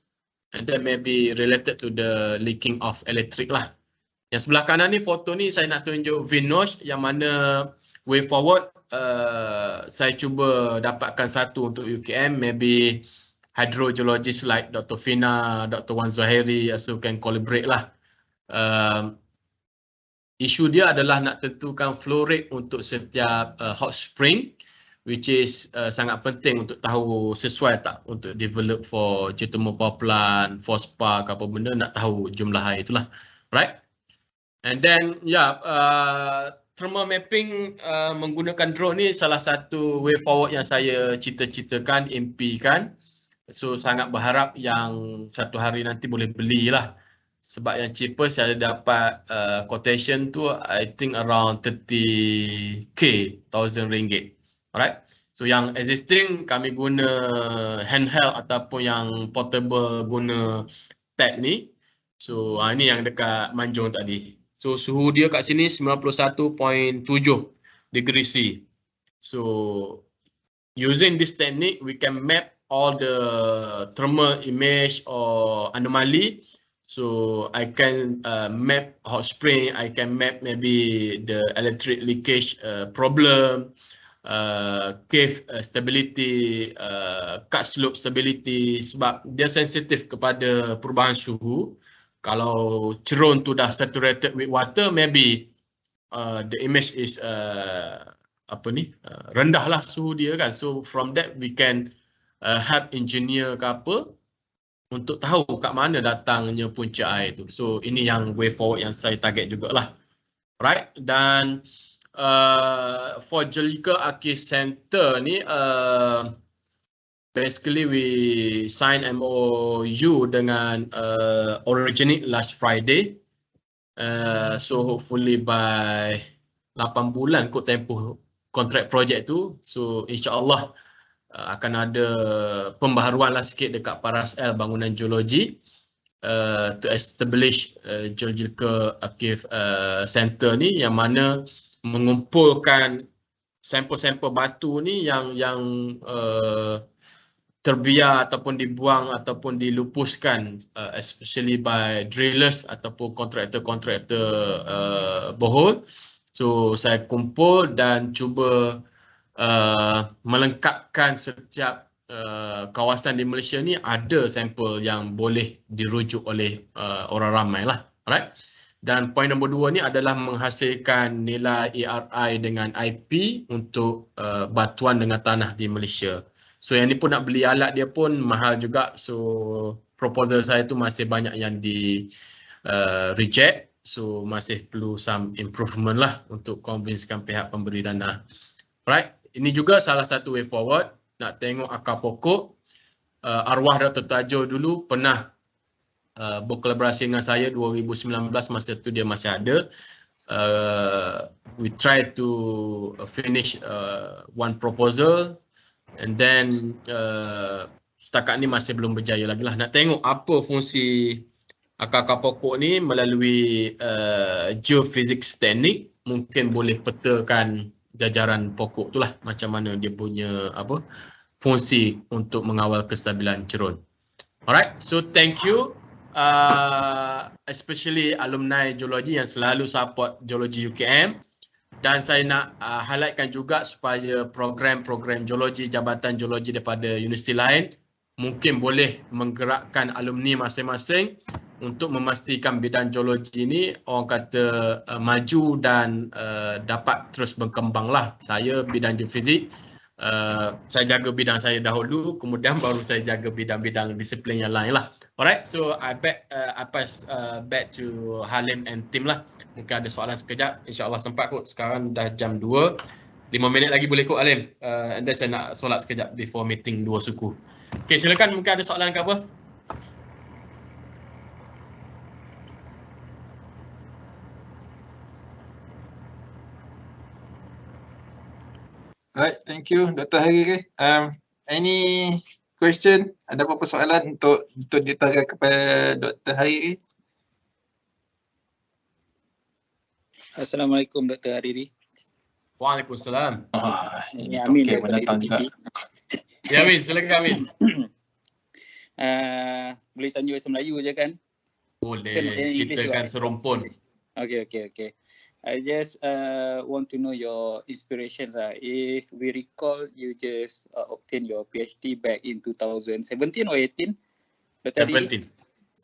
and that may be related to the leaking of electric lah. Yang sebelah kanan ni, foto ni saya nak tunjuk Vinosh, yang mana way forward saya cuba dapatkan satu untuk UKM, maybe hydrogeologist like Dr. Fina, Dr. Wan Zahiri also can collaborate lah. Isu dia adalah nak tentukan flow rate untuk setiap hot spring, which is sangat penting untuk tahu sesuai tak untuk develop for geothermal power plant, force park apa benda, nak tahu jumlah air itulah, right? And then thermal mapping menggunakan drone ni salah satu way forward yang saya cita-citakan, impikan. So sangat berharap yang satu hari nanti boleh belilah. Sebab yang cheapest saya dapat quotation tu I think around 30k, $1,000. Alright. So yang existing kami guna handheld ataupun yang portable guna tag ni. So ini yang dekat Manjung tadi. So suhu dia kat sini 91.7 degree C. So using this technique we can map all the thermal image or anomaly. So I can map hot spring, I can map maybe the electric leakage problem, cave stability, cut slope stability, sebab dia sensitif kepada perubahan suhu. Kalau cerun tu dah saturated with water, maybe the image is rendah lah suhu dia kan. So from that we can help engineer ke apa untuk tahu kat mana datangnya punca air tu. So ini yang way forward yang saya target jugalah. Right? Dan for Geological Archive Center ni basically we sign MOU dengan Organic last Friday. So hopefully by 8 bulan kot tempoh kontrak projek tu. So insya-Allah akan ada pembaharuan lah sikit dekat Parasel bangunan geologi to establish Geological Archive Center ni, yang mana mengumpulkan sampel-sampel batu ni yang terbiar ataupun dibuang ataupun dilupuskan especially by drillers ataupun kontraktor-kontraktor borehole. So saya kumpul dan cuba melengkapkan setiap kawasan di Malaysia ni ada sampel yang boleh dirujuk oleh orang ramai lah. Alright. Dan poin nombor 2 ni adalah menghasilkan nilai ARI dengan IP untuk batuan dengan tanah di Malaysia. So yang ni pun nak beli alat dia pun mahal juga. So proposal saya tu masih banyak yang di reject. So masih perlu some improvement lah untuk convincekan pihak pemberi dana. Right. Ini juga salah satu way forward. Nak tengok akar pokok. Arwah Dr. Tajul dulu pernah berkolaborasi dengan saya 2019, masa tu dia masih ada. We try to finish one proposal and then setakat ni masih belum berjaya lagi lah. Nak tengok apa fungsi akar-akar pokok ni melalui geophysics teknik, mungkin boleh petakan jajaran pokok tu lah, macam mana dia punya fungsi untuk mengawal kestabilan cerun. Alright, so thank you especially alumni geologi yang selalu support geologi UKM, dan saya nak highlightkan juga supaya program-program geologi, jabatan geologi daripada universiti lain mungkin boleh menggerakkan alumni masing-masing untuk memastikan bidang geologi ni orang kata maju dan dapat terus berkembang lah. Saya bidang geofizik, saya jaga bidang saya dahulu, kemudian baru saya jaga bidang-bidang disiplin yang lain lah. Alright, so I pass back to Halim and team lah. Mungkin ada soalan sekejap, insyaAllah sempat kot. Sekarang dah jam 2, 5 minit lagi boleh kot Halim. And then saya nak solat sekejap before meeting 2 suku. Okay, silakan, mungkin ada soalan ke apa? Alright, thank you Dr. Hariri. Any question? Ada apa-apa soalan untuk ditanya kepada Dr. Hariri? Assalamualaikum Dr. Hariri. Waalaikumsalam. Ini Amin okay, menentang juga. Ya Amin, silakan Amin. Boleh tanya bahasa Melayu je kan? Boleh, kita kan serumpun. Okay. I just want to know your inspirations. If we recall, you just obtained your PhD back in 2017 or 18? 17.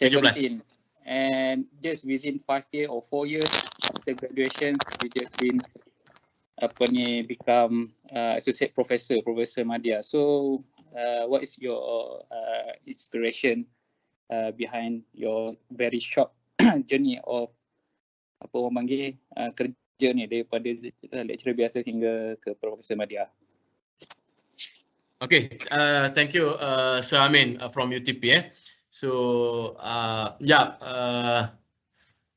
17. And just within 5 years or 4 years after graduation, you just been become associate professor, Professor Madya. So what is your inspiration behind your very short journey of apa orang panggil kerja ni daripada lecturer biasa hingga ke Profesor Madya? Okay, thank you Sir Amin from UTP. So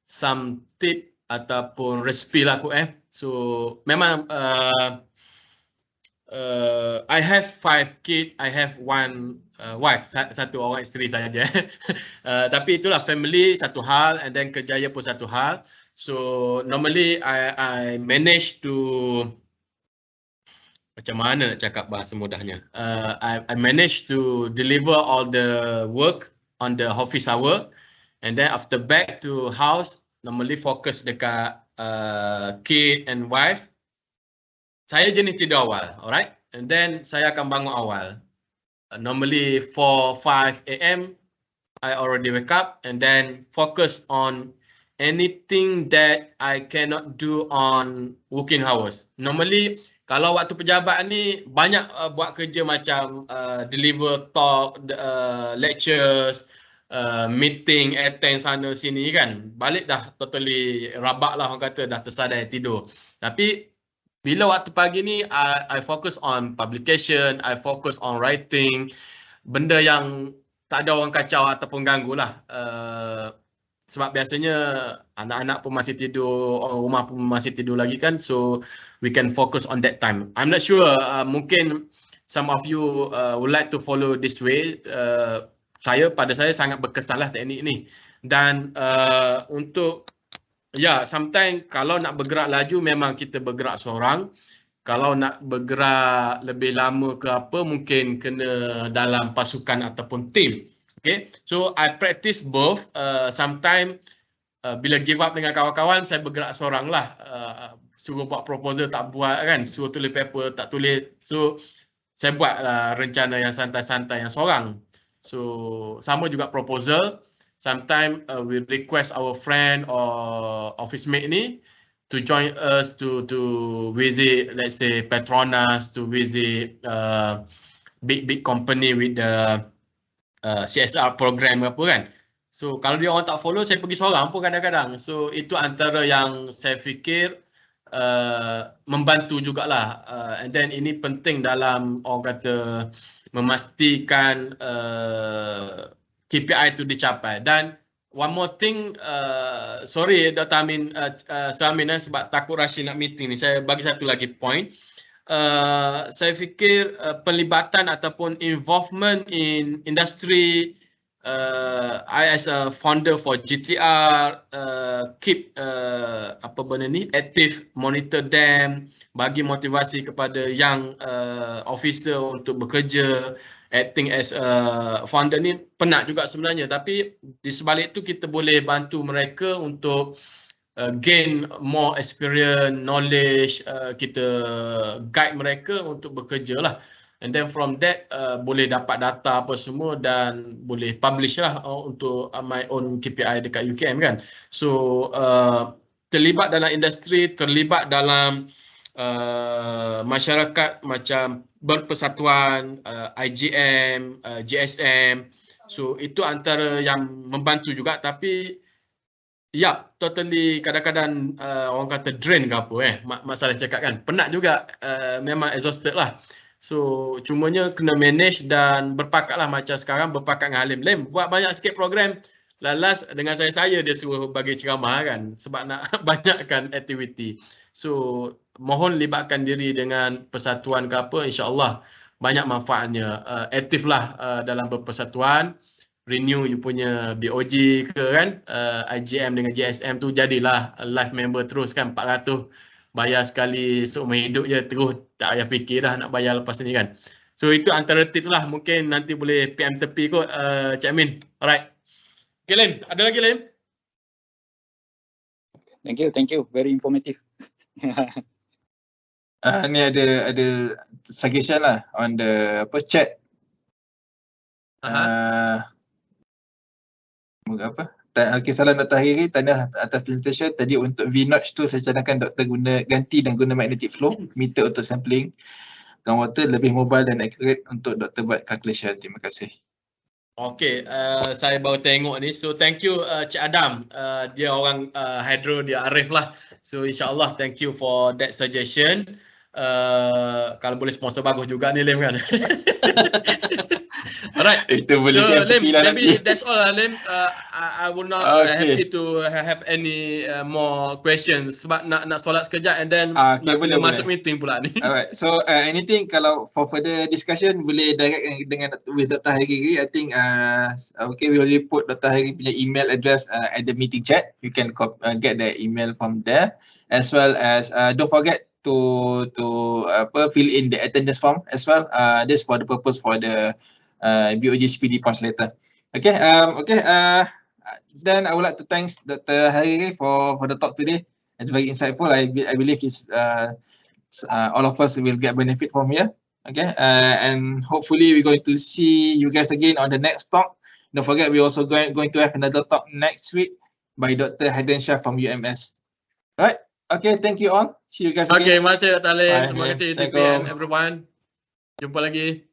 some tip ataupun resipi lah aku So memang I have 5 kids, I have 1 wife, satu orang isteri saja. Tapi itulah family satu hal, and then kerjaya pun satu hal. So normally I manage to, macam mana nak cakap bahasa mudahnya, I manage to deliver all the work on the office hour, and then after back to house normally fokus dekat kid and wife. Saya jenis tidur awal, alright, and then saya akan bangun awal. Normally 4-5 AM I already wake up and then focus on anything that I cannot do on working hours. Normally kalau waktu pejabat ni banyak buat kerja macam deliver talk, lectures, meeting, attend sana sini kan. Balik dah totally rabak lah, orang kata dah tersadai tidur. Tapi bila waktu pagi ni I focus on publication, I focus on writing, benda yang tak ada orang kacau ataupun ganggu lah. sebab biasanya anak-anak pun masih tidur, orang rumah pun masih tidur lagi kan, so we can focus on that time. I'm not sure, mungkin some of you would like to follow this way. Pada saya sangat berkesan lah teknik ni. Dan untuk sometimes kalau nak bergerak laju memang kita bergerak seorang. Kalau nak bergerak lebih lama ke apa, mungkin kena dalam pasukan ataupun team. Okay, so I practice both. Sometimes bila give up dengan kawan-kawan, saya bergerak seorang lah. Suruh buat proposal tak buat kan, suruh tulis paper tak tulis. So saya buat lah rencana yang santai-santai yang seorang. So sama juga proposal. Sometimes we request our friend or office mate ni to join us to visit, let's say Petronas, to visit big company with the CSR program apa kan. So kalau dia orang tak follow, saya pergi seorang pun kadang-kadang. So itu antara yang saya fikir membantu jugalah. And then ini penting dalam orang kata memastikan KPI itu dicapai. Dan one more thing, sorry Dr. Amin, sebab takut Rashid nak meeting ni, saya bagi satu lagi point. Saya fikir pelibatan ataupun involvement in industry, I as a founder for GTR keep apa benda ni active, monitor them, bagi motivasi kepada young officer untuk bekerja, acting as a founder ni penat juga sebenarnya, tapi di sebalik itu kita boleh bantu mereka untuk gain more experience, knowledge, kita guide mereka untuk bekerja lah. And then from that boleh dapat data apa semua dan boleh publish lah untuk my own KPI dekat UKM kan. So terlibat dalam industri, terlibat dalam masyarakat macam berpersatuan, IGM, GSM. So itu antara yang membantu juga, tapi totally kadang-kadang orang kata drain ke apa masalah cakap kan, penat juga, memang exhausted lah. So cumanya kena manage dan berpakat lah, macam sekarang berpakat dengan Halim. Lim, buat banyak sikit program, last dengan saya dia suruh bagi ceramah kan, sebab nak banyakkan aktiviti. So mohon libatkan diri dengan persatuan ke apa, insya-Allah banyak manfaatnya. Aktif lah dalam berpersatuan, renew you punya BOG ke kan, IGM dengan GSM tu jadilah life member terus kan, 400 bayar sekali seumur hidup je, terus tak payah fikir dah nak bayar lepas ni kan. So itu antara tips lah, mungkin nanti boleh PM tepi kot Cik Amin. Alright. Okay Lim, ada lagi Lim? Thank you, very informative. Ni ada suggestion lah on the chat. Okay, salam Dr. Hariri, tanya atas presentation tadi. Untuk V-notch tu saya cadangkan doktor ganti magnetic flow meter untuk sampling groundwater, lebih mobile dan accurate untuk doktor buat calculation. Terima kasih. Okay, saya baru tengok ni. So thank you Cik Adam, dia orang hydro, dia Arif lah. So insyaAllah thank you for that suggestion. Kalau boleh sponsor bagus juga ni Lim kan. Alright, itu boleh so Lim, maybe nanti. that's all Lim. I will not happy to have any more questions, sebab nak solat sekejap and then boleh masuk meeting pula ni. Alright, so anything kalau for further discussion boleh direct dengan with Dr. Hariri. I think okay, we already put Dr. Hariri punya email address at the meeting chat. You can get the email from there, as well as don't forget to fill in the attendance form as well. This for the purpose for the BOG SPD punch later. Okay, then I would like to thank Dr. Hariri for the talk today. It's very insightful. I believe this all of us will get benefit from here. Okay, and hopefully we're going to see you guys again on the next talk. Don't forget, we're also going to have another talk next week by Dr. Haidan Shah from UMS. Alright. Okay, thank you all. See you guys again. Okay, terima kasih Dr. Halim. Bye. Terima kasih TPM everyone. Jumpa lagi.